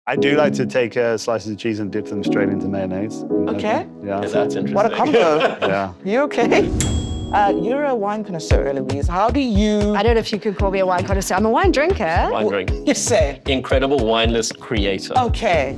I do like to take slices of cheese and dip them straight into mayonnaise. Okay. Yeah. That's interesting. What a combo. Yeah. You okay? You're a wine connoisseur, Eloise. How do you... I don't know if you could call me a wine connoisseur. I'm a wine drinker. Wine drink. You say? Incredible wine list creator. Okay.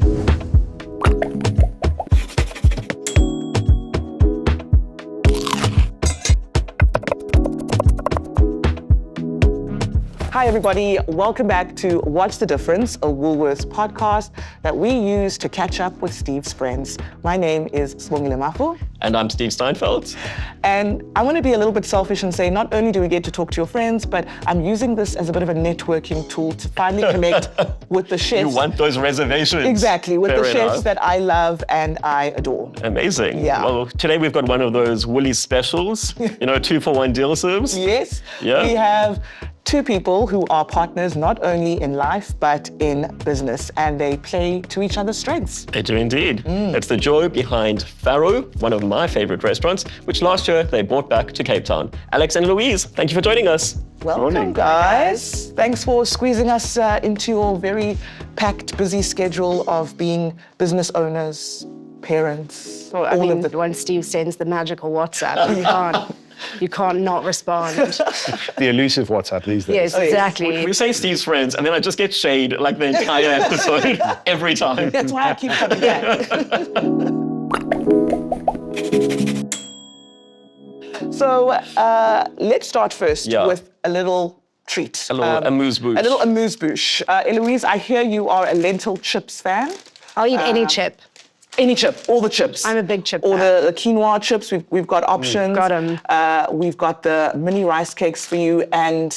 Hi, everybody. Welcome back to What's the Difference, a Woolworths podcast that we use to catch up with Steve's friends. My name is Sibongile Mafu. And I'm Steve Steinfeld. And I want to be a little bit selfish and say, not only do we get to talk to your friends, but I'm using this as a bit of a networking tool to finally connect with the chefs. You want those reservations. Exactly, with Fair the chefs enough. that I love and I adore. Amazing. Yeah. Well, today we've got one of those Woolies specials, 2-for-1 deal serves. Yes, Yeah. we have two people who are partners not only in life, but in business, and they play to each other's strengths. They do indeed. It's the joy behind Farro, one of my favorite restaurants, which last year they brought back to Cape Town. Alex and Eloise, thank you for joining us. Welcome, Morning. guys. Thanks for squeezing us into your very packed, busy schedule of being business owners, parents, Well, I all mean, of the... when Steve sends the magical WhatsApp, you can't not respond. The elusive WhatsApp these days. Yes, exactly. We say Steve's friends, and then I just get shade like the entire episode every time. That's why I keep coming back. So let's start first Yeah. with a little treat. A little amuse-bouche. A little amuse-bouche. Eloise, I hear you are a lentil chips fan. I'll eat any chip. Any chip, all the chips. I'm a big chip All fan. the quinoa chips, we've got options. Got 'em. We've got the mini rice cakes for you and,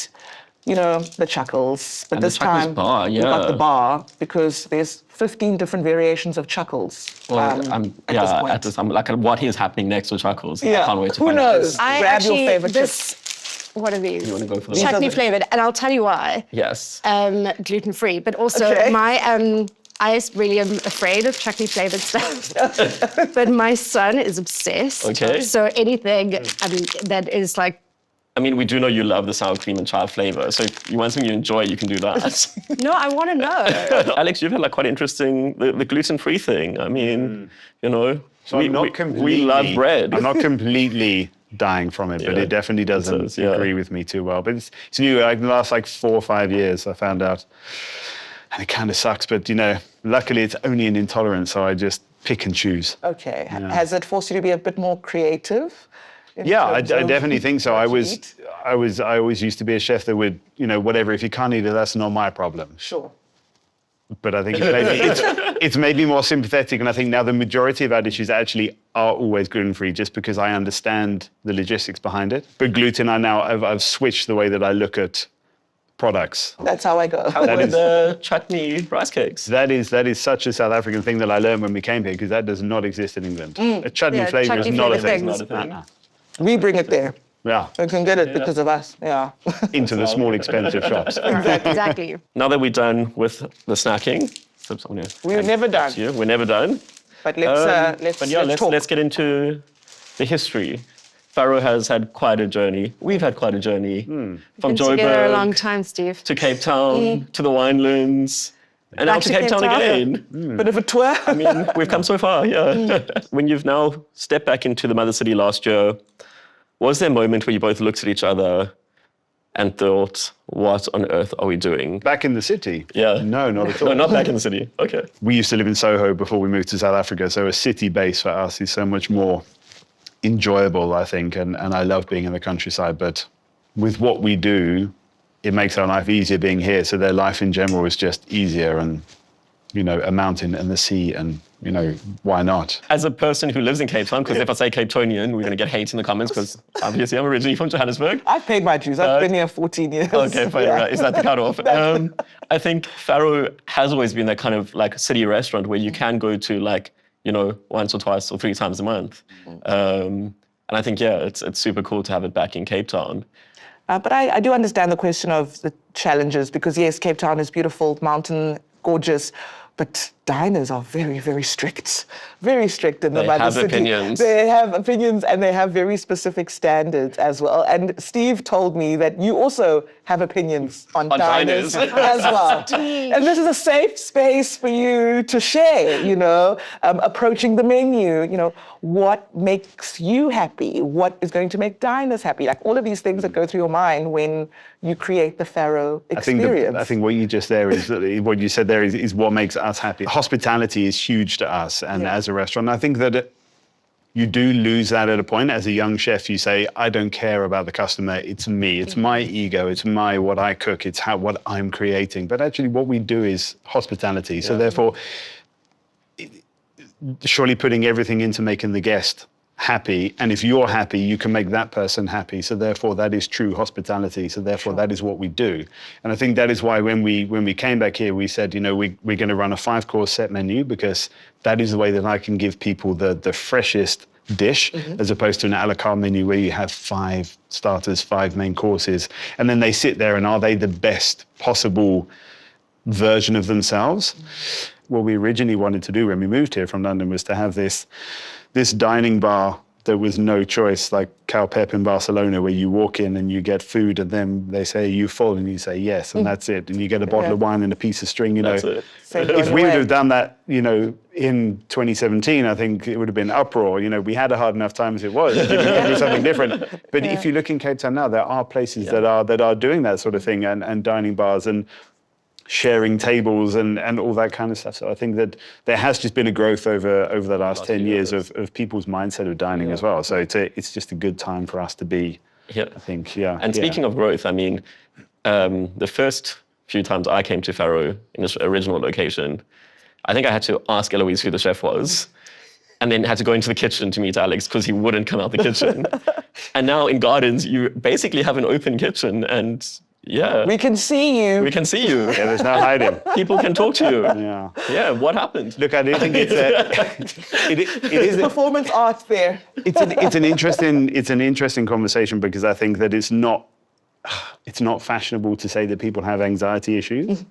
the chuckles. But And the this chuckles time, bar, we've got yeah. the bar because there's 15 different variations of chuckles. Well, at this point. I'm like, what is happening next with Chuckles? Yeah. I can't wait to Who find knows? out. I Grab actually, your favorite chips. what are these? You want to go for the Chutney are the- flavored, and I'll tell you why. Yes. Gluten-free, but also Okay. I really am afraid of chutney flavored stuff. But my son is obsessed. Okay. So anything that is like, I mean, we do know you love the sour cream and chive flavor, so if you want something you enjoy, you can do that. no, I want to know. Alex, you've had like quite interesting, the gluten-free thing. I mean, So I'm not we love bread. I'm not completely dying from it, but Yeah. it definitely doesn't It is, agree with me too well. But it's new. Like in the last 4 or 5 years, I found out, and it kind of sucks. But luckily, it's only an intolerance, so I just pick and choose. Okay. Has it forced you to be a bit more creative? Yeah, I definitely think so. I what you eat? always used to be a chef that would, whatever. If you can't eat it, that's not my problem. Sure. But I think it's made me more sympathetic, and I think now the majority of our dishes actually are always gluten-free, just because I understand the logistics behind it. But gluten, I've switched the way that I look at products. That's how I go. How about the chutney rice cakes? That is such a South African thing that I learned when we came here, because that does not exist in England. A chutney Yeah, flavour is chutney not a flavoured thing. things. Not a thing. We bring it there. Yeah, We can get it because of us. Yeah. into the small expensive shops. Exactly. Now that we're done with the snacking, We're never done. We're never done. But let's talk. Let's get into the history. Farro has had quite a journey. We've had quite a journey from Been together a long Joburg time, Steve. to Cape Town to the Winelands, and now Back to to Cape Cape Town Town. again. Bit of a tour. I mean, we've come so far, yeah. When you've now stepped back into the mother city last year, was there a moment where you both looked at each other and thought, what on earth are we doing? Back in the city? Yeah. No, not at all. No, not back in the city. Okay. We used to live in Soho before we moved to South Africa, so a city base for us is so much more enjoyable, I think, and I love being in the countryside, but with what we do, it makes our life easier being here, so their life in general is just easier, and, a mountain and the sea, and, why not? As a person who lives in Cape Town, because if I say Cape Townian, we're going to get hate in the comments, because obviously I'm originally from Johannesburg. I've paid my dues. I've been here 14 years. Okay, fine, Yeah. right. Is that the cutoff? I think Farro has always been that kind of city restaurant where you can go to once or twice or 3 times a month. And I think, it's super cool to have it back in Cape Town. But I do understand the question of the challenges because, yes, Cape Town is beautiful, mountain, gorgeous, but diners are very, very strict. Very strict in the mother city. They have opinions. They have opinions and they have very specific standards as well. And Steve told me that you also have opinions on diners. diners as well. And this is a safe space for you to share, you know, approaching the menu, you know, what makes you happy, what is going to make diners happy, like all of these things that go through your mind when you create the Farro experience. I think what you just there is, what you said there is what makes us happy. Hospitality is huge to us, and as a restaurant, I think that you do lose that at a point. As a young chef, you say, I don't care about the customer, it's me, it's my ego, it's what I cook, it's what I'm creating. But actually what we do is hospitality. So therefore, surely putting everything into making the guest happy, and if you're happy, you can make that person happy. So therefore, that is true hospitality. So therefore, that is what we do. And I think that is why when we came back here, we said, you know, we're going to run a 5-course set menu, because that is the way that I can give people the freshest dish, as opposed to an a la carte menu where you have 5 starters, 5 main courses, and then they sit there and are they the best possible version of themselves? What we originally wanted to do when we moved here from London was to have this dining bar. There was no choice, like Cal Pep in Barcelona, where you walk in and you get food, and then they say, "Are you full?" and you say yes, and that's it. And you get a bottle of wine and a piece of string. You know, if we would have done that, you know, in 2017, I think it would have been uproar. You know, we had a hard enough time as it was. It was something different. But if you look in Cape Town now, there are places that are doing that sort of thing, and dining bars and sharing tables and all that kind of stuff. So I think that there has just been a growth over the last 10 years of people's mindset of dining as well. So it's just a good time for us to be, I think, And speaking of growth, I mean, the first few times I came to Farro in its original location, I think I had to ask Eloise who the chef was, and then had to go into the kitchen to meet Alex because he wouldn't come out the kitchen. And now in Gardens, you basically have an open kitchen, and we can see you. We can see you. Yeah, there's no hiding. People can talk to you. Yeah. What happened? Look, I do think it is performance art there. It's an interesting conversation, because I think that it's not fashionable to say that people have anxiety issues,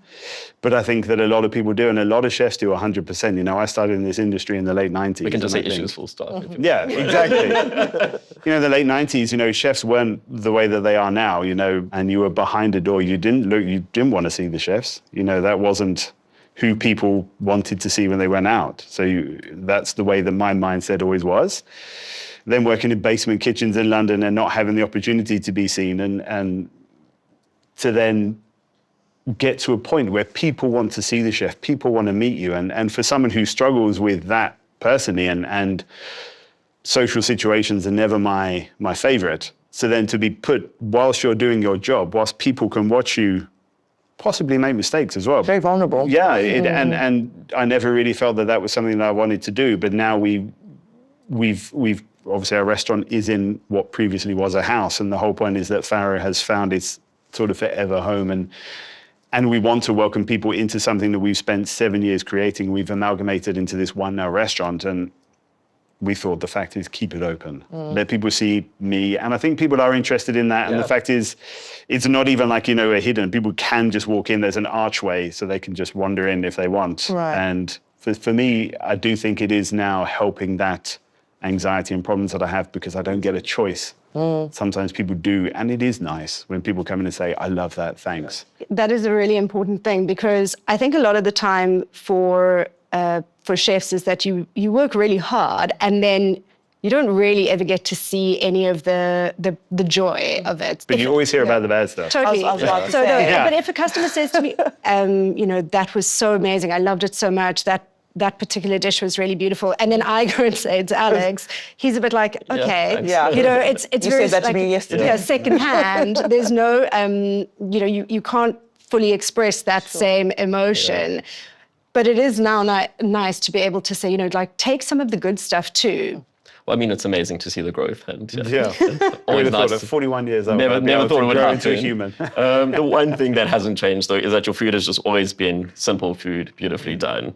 but I think that a lot of people do, and a lot of chefs do 100%. You know, I started in this industry in the late 90s. We can just say issues full stop. Yeah, exactly. You know, in the late 90s, you know, chefs weren't the way that they are now, you know, and you were behind a door. You didn't want to see the chefs. You know, that wasn't who people wanted to see when they went out. So that's the way that my mindset always was. Then working in basement kitchens in London and not having the opportunity to be seen, and to then get to a point where people want to see the chef, people want to meet you. And for someone who struggles with that personally, and social situations are never my favorite. So then to be put, whilst you're doing your job, whilst people can watch you possibly make mistakes as well. Very vulnerable. Yeah, and I never really felt that was something that I wanted to do. But now we've obviously our restaurant is in what previously was a house, and the whole point is that Farro has found its sort of forever home, and we want to welcome people into something that we've spent 7 years creating. We've amalgamated into this one now restaurant, and we thought the fact is keep it open. Let people see me, and I think people are interested in that. And the fact is, it's not even like, you know, a hidden. People can just walk in. There's an archway, so they can just wander in if they want. Right. And for me, I do think it is now helping that anxiety and problems that I have, because I don't get a choice. Sometimes people do, and it is nice when people come in and say, I love that, thanks. That is a really important thing, because I think a lot of the time for chefs is that you work really hard, and then you don't really ever get to see any of the joy of it. But you always hear about the bad stuff. Totally. I was about to say. But if a customer says to me, you know, that was so amazing, I loved it so much, that particular dish was really beautiful, and then I go and say it to Alex, he's a bit like, okay, you know, it's you very said that to me yesterday. Yeah, secondhand. There's no, you know, you can't fully express that same emotion. Yeah. But it is now nice to be able to say, you know, like, take some of the good stuff too. Well, I mean, it's amazing to see the growth, and always nice. 41 years old. Never thought it would happen. Into a human. The one thing that hasn't changed, though, is that your food has just always been simple food, beautifully done.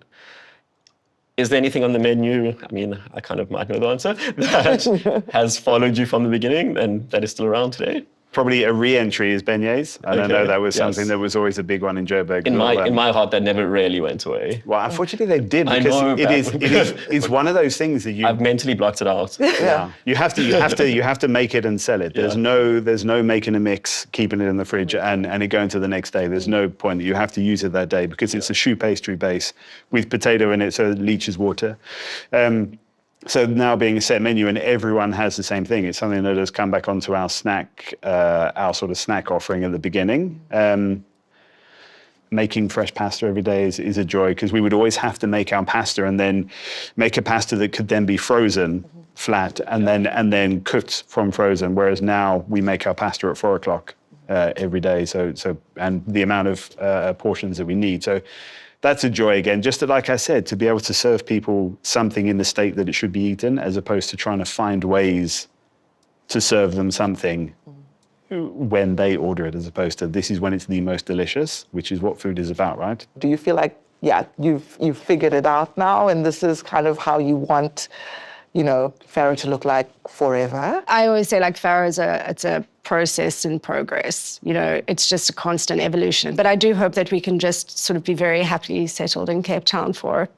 Is there anything on the menu, I mean, I kind of might know the answer, that has followed you from the beginning and that is still around today? Probably a re-entry is beignets. And I know Okay, that was yes. something that was always a big one in Joburg. In my heart, that never really went away. Well, unfortunately, they did I because know, it's one of those things that you I've mentally blocked it out. yeah. You have to make it and sell it. There's no making a mix, keeping it in the fridge and it going to the next day. There's no point. You have to use it that day because it's a choux pastry base with potato in it, so it leaches water. So now being a set menu and everyone has the same thing, it's something that has come back onto our sort of snack offering at the beginning. Making fresh pasta every day is a joy because we would always have to make our pasta and then make a pasta that could then be frozen flat and then cooked from frozen. Whereas now we make our pasta at 4 o'clock every day. So and the amount of portions that we need. So that's a joy again, just to, like I said, to be able to serve people something in the state that it should be eaten, as opposed to trying to find ways to serve them something when they order it, as opposed to this is when it's the most delicious, which is what food is about, right? Do you feel like, you've figured it out now and this is kind of how you want, Farro to look like forever? I always say like Farro it's a process in progress. It's just a constant evolution. But I do hope that we can just sort of be very happily settled in Cape Town forever.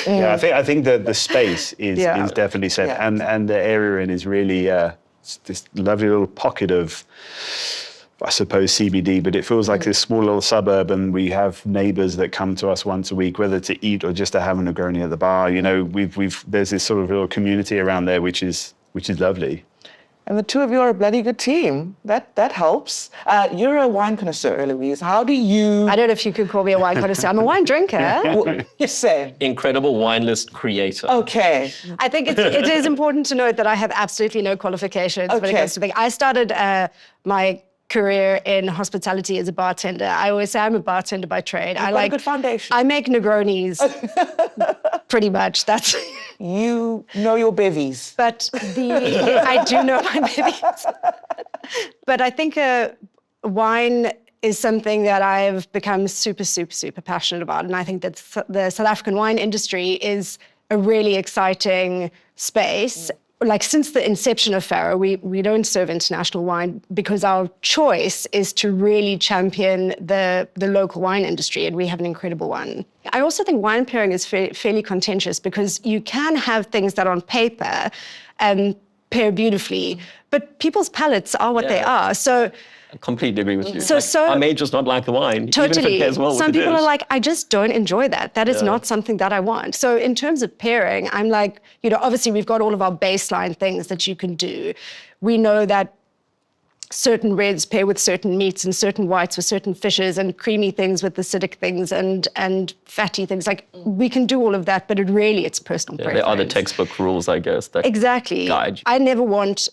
Yeah, I think that the space is definitely set, Yeah. and the area in is really this lovely little pocket of, I suppose, CBD, but it feels like this small little suburb, and we have neighbours that come to us once a week, whether to eat or just to have a Negroni at the bar. There's this sort of little community around there, which is lovely. And the two of you are a bloody good team. That helps. You're a wine connoisseur, Eloise. How do you... I don't know if you could call me a wine connoisseur. I'm a wine drinker. Say. Incredible wine list creator. Okay. I think it is important to note that I have absolutely no qualifications when it comes to things. I started my career in hospitality as a bartender. I always say I'm a bartender by trade. You've got a good foundation. I make Negronis, pretty much. That's... You know your bevies. But I do know my bevies. But I think wine is something that I've become super, super, super passionate about. And I think that the South African wine industry is a really exciting space. Like since the inception of Farro, we don't serve international wine because our choice is to really champion the local wine industry, and we have an incredible one. I also think wine pairing is fairly contentious because you can have things that on paper pair beautifully, but people's palates are what they are. So I completely agree with you. So I may just not like the wine, totally. even if it pairs well Some with people the dish. are like, I just don't enjoy that. That is not something that I want. So in terms of pairing, I'm like, obviously we've got all of our baseline things that you can do. We know that certain reds pair with certain meats and certain whites with certain fishes and creamy things with acidic things and fatty things. Like we can do all of that, but it's personal preference. There are the textbook rules, I guess, that Exactly. guide you. I never want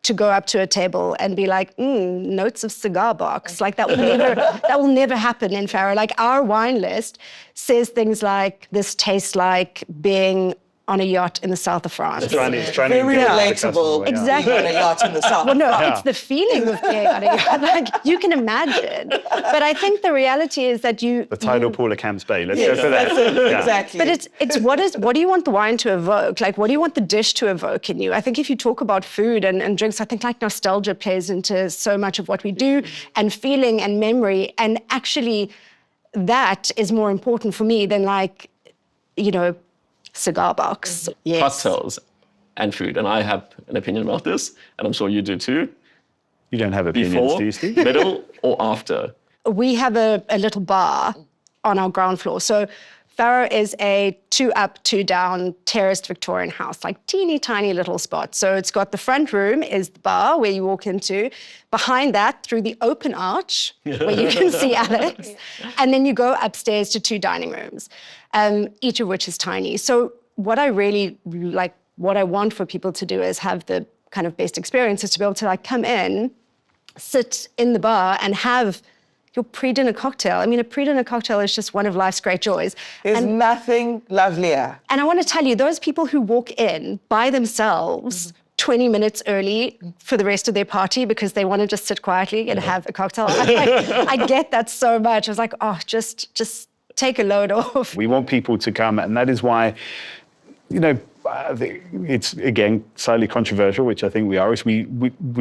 to go up to a table and be like, notes of cigar box. Like that will never happen in Farro. Like our wine list says things like, this tastes like being on a yacht in the south of France. It's trying to Very get the relatable. customer, yeah. Exactly. On a yacht in the south. Well, no, it's the feeling of being on a yacht. Like you can imagine. But I think the reality is that The tidal pool of Camps Bay. Let's go for that. Yeah. Exactly. But it's what do you want the wine to evoke? Like, what do you want the dish to evoke in you? I think if you talk about food and drinks, I think like nostalgia plays into so much of what we do, and feeling and memory. And actually, that is more important for me than like, cigar box. Yes. Cocktails and food. And I have an opinion about this, and I'm sure you do too. You don't have opinions, Before, do you, Steve? middle, or after? We have a little bar on our ground floor. So Farro is a 2 up, 2 down terraced Victorian house, like teeny tiny little spot. So it's got the front room is the bar where you walk into. Behind that, through the open arch, where you can see Alex. And then you go upstairs to 2 dining rooms, each of which is tiny. So what I really like, what I want for people to do is have the kind of best experience is to be able to like come in, sit in the bar and have your pre-dinner cocktail. I mean, a pre-dinner cocktail is just one of life's great joys. There's nothing lovelier. And I want to tell you, those people who walk in by themselves 20 minutes early for the rest of their party because they want to just sit quietly and have a cocktail. I get that so much. I was like, oh, just take a load off. We want people to come, and that is why you know, it's again slightly controversial, which I think we are. Is we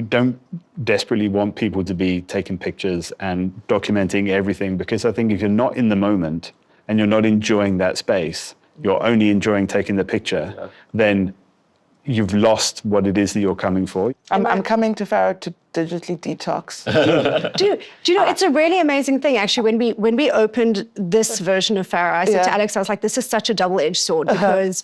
don't desperately want people to be taking pictures and documenting everything, because I think if you're not in the moment and you're not enjoying that space, you're only enjoying taking the picture, then you've lost what it is that you're coming for. I'm coming to Farro to digitally detox. Do you know, it's a really amazing thing, actually. When we opened this version of Farro, I said to Alex, I was like, this is such a double-edged sword, because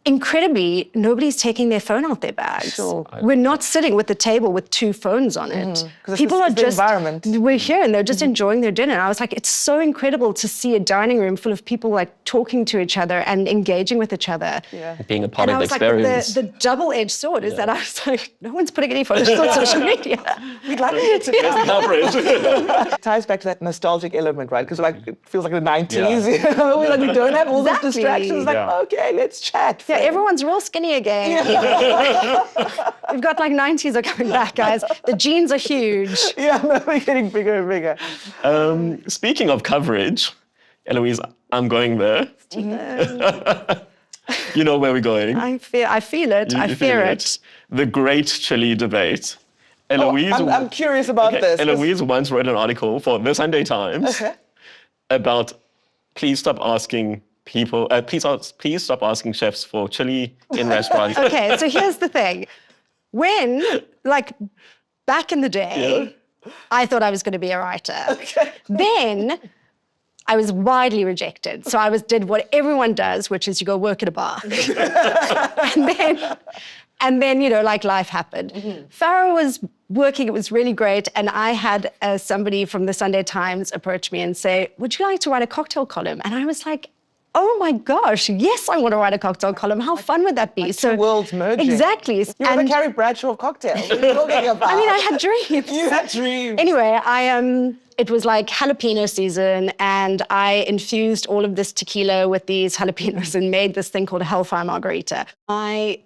incredibly, nobody's taking their phone out their bags. Sure. We're not sitting with the table with 2 phones on it. People are just, we're here and they're just enjoying their dinner. And I was like, it's so incredible to see a dining room full of people like talking to each other and engaging with each other. Yeah. Being a part And of I the was experience. like, the double-edged sword is that I was like, no one's putting any photos on social media. We'd like you to Coverage. It ties back to that nostalgic element, right? Because like it feels like the 90s, you know? Like we don't have all these Exactly. distractions. Like, okay, let's chat. Yeah, everyone's real skinny again. We've got like 90s are coming back, guys. The jeans are huge. Yeah, no, we're getting bigger and bigger. Speaking of coverage, Eloise, I'm going there. You know where we're going. I feel it. I You fear feel it. The great chili debate. Eloise, I'm curious about this. Eloise once wrote an article for the Sunday Times about please stop asking people, please stop asking chefs for chili in restaurants. Okay, so here's the thing. When, like, back in the day, I thought I was going to be a writer. Then I was widely rejected. So I did what everyone does, which is you go work at a bar. and then, you know, like life happened. Farro was working, it was really great. And I had somebody from the Sunday Times approach me and say, would you like to write a cocktail column? And I was like, oh my gosh, yes, I want to write a cocktail column. How fun would that be? Like two worlds merging. Exactly. You're the Carrie Bradshaw of cocktails. What are you talking about? I mean, I had dreams. You had dreams. Anyway, it was like jalapeno season, and I infused all of this tequila with these jalapenos and made this thing called a Hellfire Margarita. My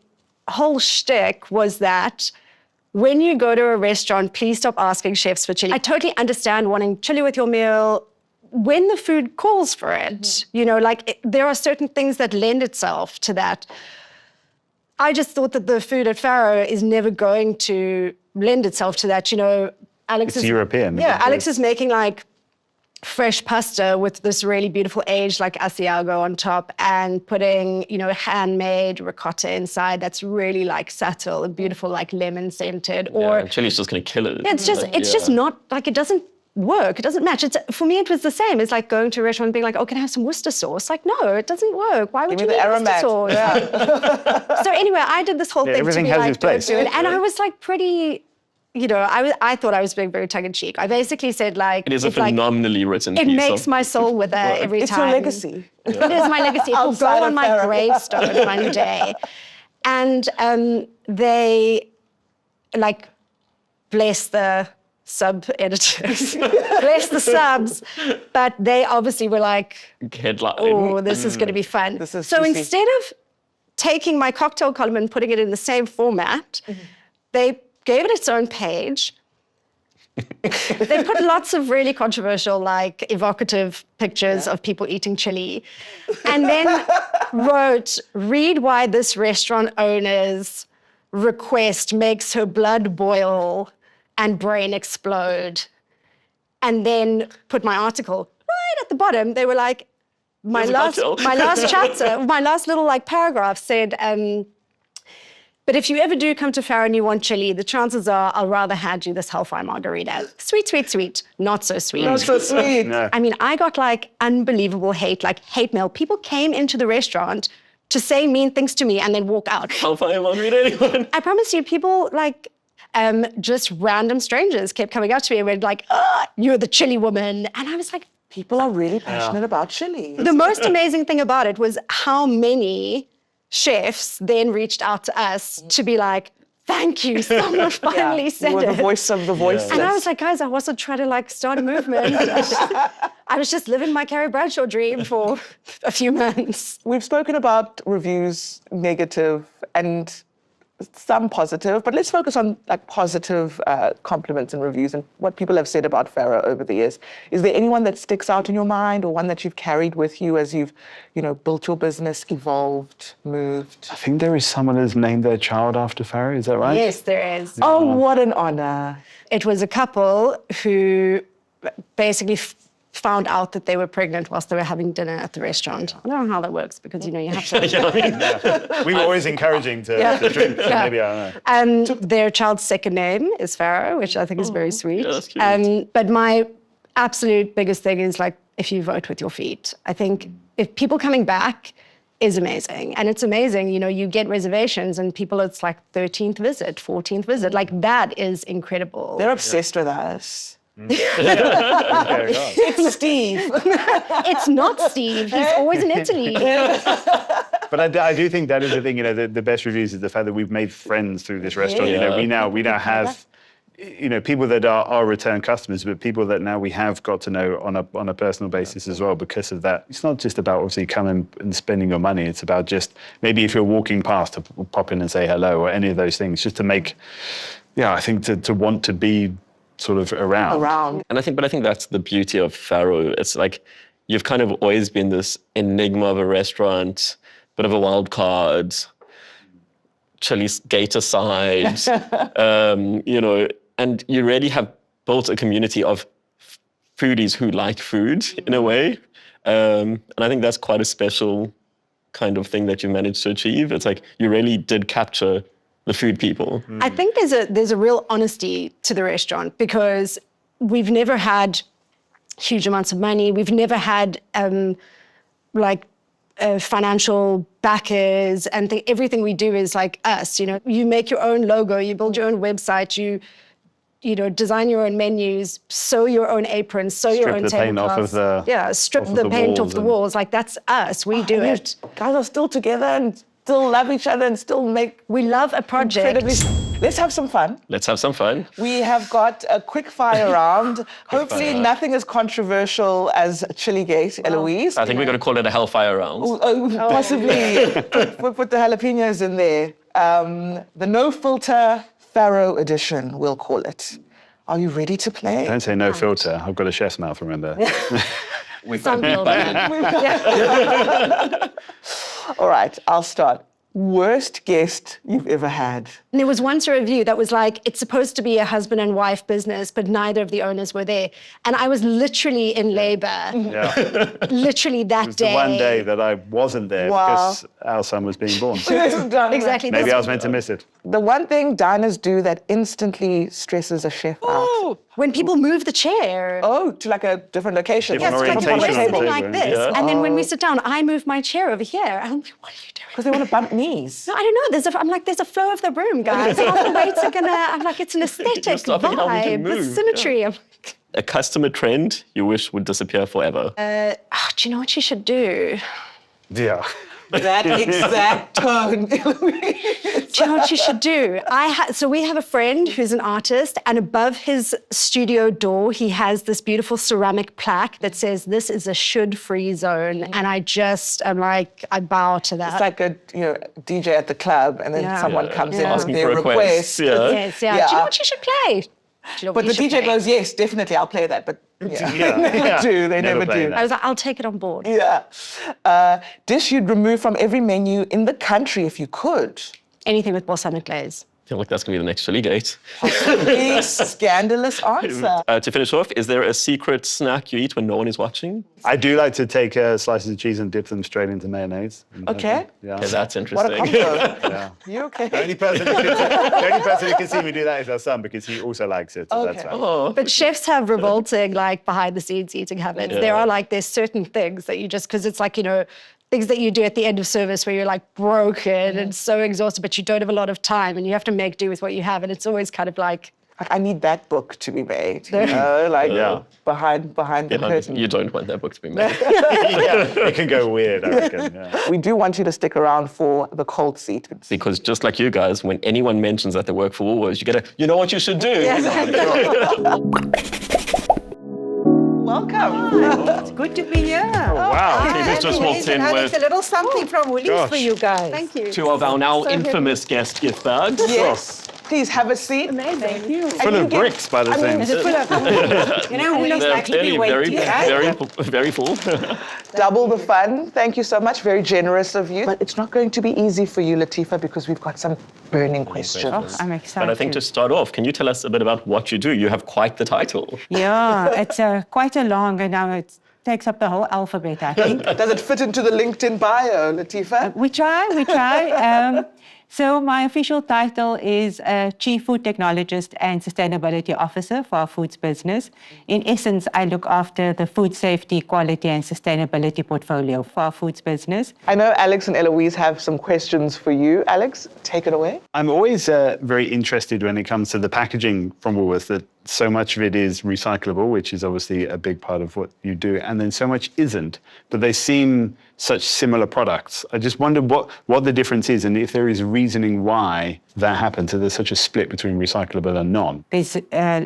whole shtick was that when you go to a restaurant, please stop asking chefs for chili. I totally understand wanting chili with your meal when the food calls for it. You know, like there are certain things that lend itself to that. I just thought that the food at Farro is never going to lend itself to that. You know, Alex It's European. Yeah, Alex is making like fresh pasta with this really beautiful aged like Asiago on top and putting, you know, handmade ricotta inside that's really like subtle and beautiful, like lemon scented. Or chili's just going to kill it. it's just not like, it doesn't work. It doesn't match. For me, it was the same. It's like going to a restaurant and being like, oh, can I have some Worcester sauce? Like, no, it doesn't work. Why would you need Worcester sauce? Yeah. So anyway, I did this whole thing everything to be has like, its place. don't do it. And I was like pretty, you know, I thought I was being very tongue-in-cheek. I basically said like, It is a phenomenally written it piece. makes my soul wither every It's time. your legacy. It is my legacy. It will go Outside on of my Farro. gravestone one day. And they like bless the sub-editors, bless the subs, but they obviously were like, Headline. oh, this is going to be fun. This is so juicy. instead of taking my cocktail column and putting it in the same format, they gave it its own page. They put lots of really controversial, like evocative pictures of people eating chili, and then wrote, read why this restaurant owner's request makes her blood boil and brain explode. And then put my article right at the bottom. They were like, my last chapter, my last little like paragraph said, but if you ever do come to Farro and you want chili, the chances are I'll rather hand you this Hellfire Margarita. Sweet, sweet, sweet. Not so sweet. Not so sweet. No. I mean, I got like unbelievable hate, like hate mail. People came into the restaurant to say mean things to me and then walk out. Hellfire Margarita, anyone? I promise you, people like, just random strangers kept coming up to me and were like, you're the chili woman. And I was like, People are really passionate about chili. the most amazing thing about it was how many chefs then reached out to us to be like, thank you, someone finally said You were it. the voice of the voiceless. And I was like, guys, I wasn't trying to like start a movement. I was just living my Carrie Bradshaw dream for a few months. We've spoken about reviews, negative, and some positive, but let's focus on like positive compliments and reviews and what people have said about Farro over the years. Is there anyone that sticks out in your mind, or one that you've carried with you as you've, built your business, evolved, moved? I think there is someone who's named their child after Farro. Is that right? Yes, there is. Oh, what an honor. It was a couple who basically found out that they were pregnant whilst they were having dinner at the restaurant. I don't know how that works because, you have to... We were always encouraging to drink, so maybe I don't know. And their child's second name is Farro, which I think is very sweet. Yeah, that's cute. But my absolute biggest thing is like, if you vote with your feet. I think if people coming back is amazing. And it's amazing, you get reservations and people, it's like 13th visit, 14th visit. Like that is incredible. They're obsessed with us. It's Steve. It's not Steve. He's always in Italy. But I do think that is the thing. The best reviews is the fact that we've made friends through this restaurant. Yeah. We now have, people that are return customers, but people that now we have got to know on a personal basis as well because of that. It's not just about obviously coming and spending your money. It's about just maybe if you're walking past to pop in and say hello or any of those things, just to make, I think to want to be sort of around. And I think that's the beauty of Farro. It's like you've kind of always been this enigma of a restaurant, bit of a wild card, chilli gate aside, and you really have built a community of foodies who like food in a way. And I think that's quite a special kind of thing that you managed to achieve. It's like you really did capture the food people. I think there's a real honesty to the restaurant because we've never had huge amounts of money. We've never had financial backers, and everything we do is like us. You make your own logo, you build your own website, you design your own menus, sew your own aprons, sew your own Strip the paint off of the strip the paint off the walls. Like that's us. We do it. Guys are still together and still love each other and still make. We love a project. Let's have some fun. Let's have some fun. We have got a quick fire round. Hopefully nothing as controversial as Chilligate, Eloise. I think we're going to call it a hellfire round. Possibly put the jalapenos in there. The no filter Farro edition, we'll call it. Are you ready to play? Don't say no filter. I've got a chef's mouth, remember? Some people. All right, I'll start. Worst guest you've ever had? And there was once a review that was like, it's supposed to be a husband and wife business, but neither of the owners were there. And I was literally in labor. Yeah. Literally that It was day. the one day that I wasn't there because our son was being born. Exactly. Maybe I was meant to miss it. The one thing diners do that instantly stresses a chef out. When people move the chair. Oh, to like a different location. Different Yes, like orientation we're on the sitting table, like this. yeah. And then when we sit down, I move my chair over here. I'm like, what are you doing? Because they want to bump knees. No, I don't know. I'm like, there's a flow of the room, guys. How the weights are I'm like, it's an aesthetic stopping how we can vibe. The move, symmetry. I'm like, A customer trend you wish would disappear forever. do you know what you should do? Yeah. That exact tone. Do you know what you should do? So we have a friend who's an artist, and above his studio door, he has this beautiful ceramic plaque that says, "This is a should-free zone." And I'm like, I bow to that. It's like a DJ at the club, and then someone comes in with Asking their for requests. request. Yeah. Yes, yeah. Do you know what you should play? Do you know what But you the should DJ play? goes, yes, definitely, I'll play that. But they never do. They never playing do. that. I was like, I'll take it on board. Yeah. Dish you'd remove from every menu in the country if you could. Anything with balsamic glaze. I feel like that's going to be the next chili gate. Big scandalous answer. To finish off, is there a secret snack you eat when no one is watching? I do like to take slices of cheese and dip them straight into mayonnaise. Okay. Yeah. Okay, that's What a interesting. combo. Yeah. You okay? The only person who can see me do that is our son because he also likes it. So that's Okay. fine. Oh. But chefs have revolting, like, behind-the-scenes eating habits. Yeah. There are, like, there's certain things that you just, because it's like, things that you do at the end of service where you're, like, broken and so exhausted, but you don't have a lot of time and you have to make do with what you have. And it's always kind of like... I need that book to be made. Behind the curtain. You don't want that book to be made. It can go weird, I reckon. Yeah. We do want you to stick around for the cold seat. Because just like you guys, when anyone mentions that they work for Woolworths, you know what you should do. welcome. It's good to be here. Wow. He's just walked in Alex, with a little something from Woolies gosh. for you guys. Thank you. two of our now So infamous guest gift bags. Yes. Please have a seat. Thank you. Full of bricks by the things. Is it full of? You know, Woolies They're like to be clearly weighty, right? very full. Double the fun. Thank you so much. Very generous of you. But it's not going to be easy for you, Latifa, because we've got some burning questions. Oh, I'm excited. But I think to start off, can you tell us a bit about what you do? You have quite the title. Yeah, it's quite a long, and now it takes up the whole alphabet, I think. Does it fit into the LinkedIn bio, Latifa? We try. So my official title is Chief Food Technologist and Sustainability Officer for our foods business. In essence, I look after the food safety, quality and sustainability portfolio for our foods business. I know Alex and Eloise have some questions for you. Alex, take it away. I'm always very interested when it comes to the packaging from Woolworths, that so much of it is recyclable, which is obviously a big part of what you do, and then so much isn't. But they seem such similar products. I just wonder what the difference is, and if there is reasoning why that happens, so there's such a split between recyclable and non. There's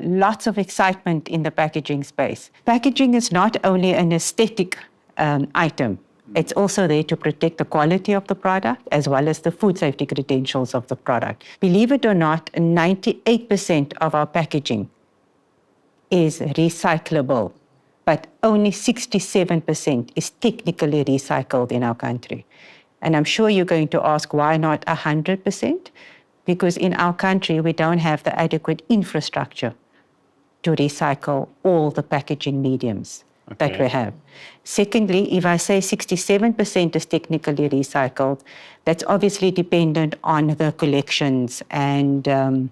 lots of excitement in the packaging space. Packaging is not only an aesthetic item, it's also there to protect the quality of the product as well as the food safety credentials of the product. Believe it or not, 98% of our packaging is recyclable, but only 67% is technically recycled in our country. And I'm sure you're going to ask, why not 100%? Because in our country, we don't have the adequate infrastructure to recycle all the packaging mediums that we have. Secondly, if I say 67% is technically recycled, that's obviously dependent on the collections and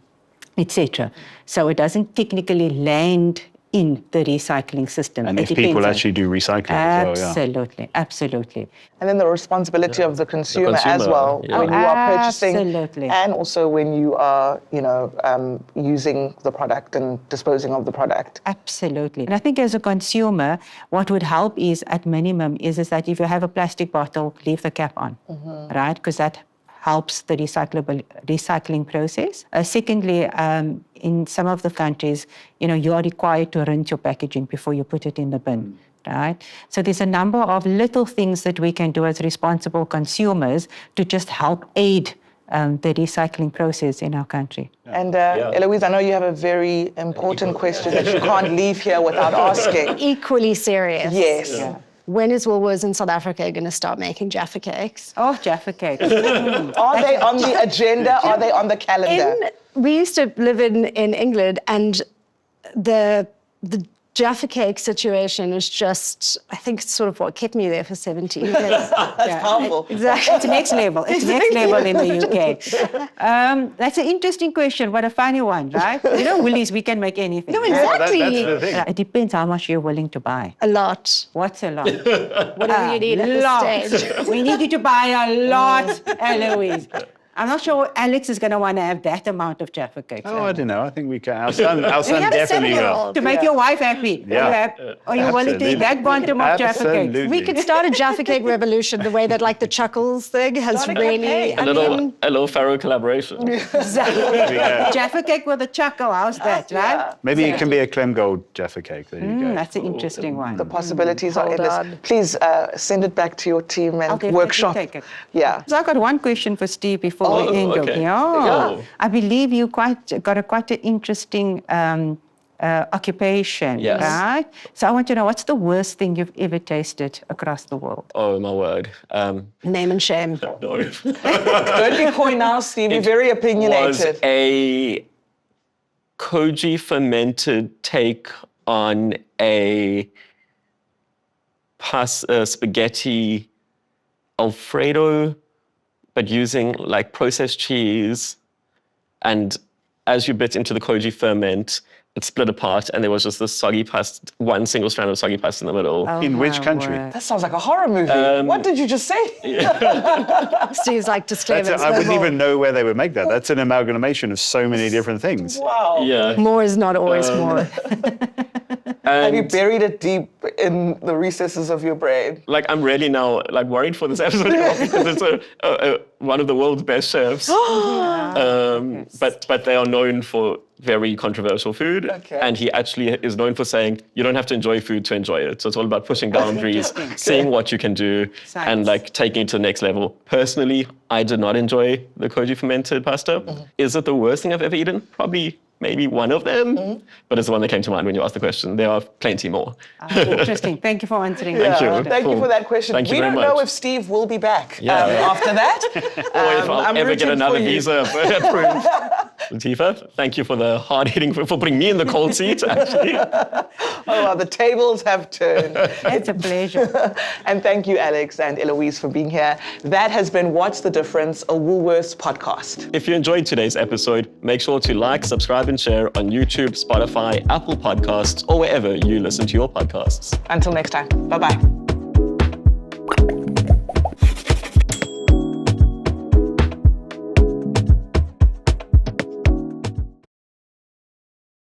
etc. So it doesn't technically land in the recycling system. And It if people depends on- actually do recycling as well, yeah. Absolutely, absolutely. And then the responsibility of the consumer as consumer, well, yeah. when you are purchasing, Absolutely. and also when you are, using the product and disposing of the product. Absolutely. And I think as a consumer, what would help is, at minimum, is that if you have a plastic bottle, leave the cap on, right? Because that helps the recycling process. Secondly, in some of the countries, you are required to rinse your packaging before you put it in the bin, right? So there's a number of little things that we can do as responsible consumers to just help aid the recycling process in our country. And Eloise, I know you have a very important question that you can't leave here without asking. Equally serious. Yes. Yeah. When is Woolworths in South Africa going to start making Jaffa cakes? Oh, Jaffa cakes. Are they on the agenda? Are they on the calendar? We used to live in England, and the Jaffa cake situation is just, I think it's sort of what kept me there for 17 years. That's powerful. Exactly. It's next level. It's next level in the UK. That's an interesting question, but a funny one, right? Woolies, we can make anything. No, right? exactly. That's the thing. It depends how much you're willing to buy. A lot. What's a lot? Whatever you need at this stage. We need you to buy a lot, Eloise. I'm not sure Alex is going to want to have that amount of Jaffa cakes. Oh, I don't know. I think we can. Our son We have a definitely will. 7-year-old. To make your wife happy. Yeah. Are you willing to eat that quantum of Jaffa cakes? Absolutely. We could start a Jaffa cake revolution the way that the Chuckles thing has Start a really... campaign. A little Farro collaboration. Exactly. Jaffa cake with a chuckle, how's that, right? Maybe it can be a Clem Gold Jaffa cake. There you go. That's an interesting one. The possibilities are Hold endless. on. Please send it back to your team I'll and definitely workshop. take it. Yeah. So I've got one question for Steve before we end. okay. Yeah. Go. I believe you got quite an interesting occupation, Yes. right? So I want to know, what's the worst thing you've ever tasted across the world? Oh, my word. Name and shame. No. Don't be coy now, Steve. You're very was opinionated. a koji fermented take on a spaghetti Alfredo, but using processed cheese. And as you bit into the koji ferment, it split apart and there was just this soggy pasta, one single strand of soggy pasta in the middle. Oh, In which my country? word. That sounds like a horror movie. What did you just say? Steve's disclaimers. I wouldn't even know where they would make that. That's an amalgamation of so many different things. Wow. Yeah. More is not always more. Have you And buried it deep in the recesses of your brain? like, I'm really now like worried for this episode because it's one of the world's best chefs. But they are known for very controversial food. Okay. And he actually is known for saying, you don't have to enjoy food to enjoy it. So it's all about pushing boundaries, seeing what you can do, and Science. like taking it to the next level. Personally, I did not enjoy the koji fermented pasta. Is it the worst thing I've ever eaten? Probably maybe one of them, but it's the one that came to mind when you asked the question. There are plenty more. Interesting. Thank you for answering. Thank Yeah, you. Thank you Cool. for that question. Thank you We very don't know much. if Steve will be back Yeah. after that. Or if I'll I'm ever get rooting another for you. visa approved. Latifah, thank you for the hard hitting, for putting me in the cold seat, actually. Oh, well, the tables have turned. It's a pleasure. And thank you, Alex and Eloise, for being here. That has been What's the Difference, a Woolworths podcast. If you enjoyed today's episode, make sure to like, subscribe, and share on YouTube, Spotify, Apple Podcasts, or wherever you listen to your podcasts. Until next time, bye-bye.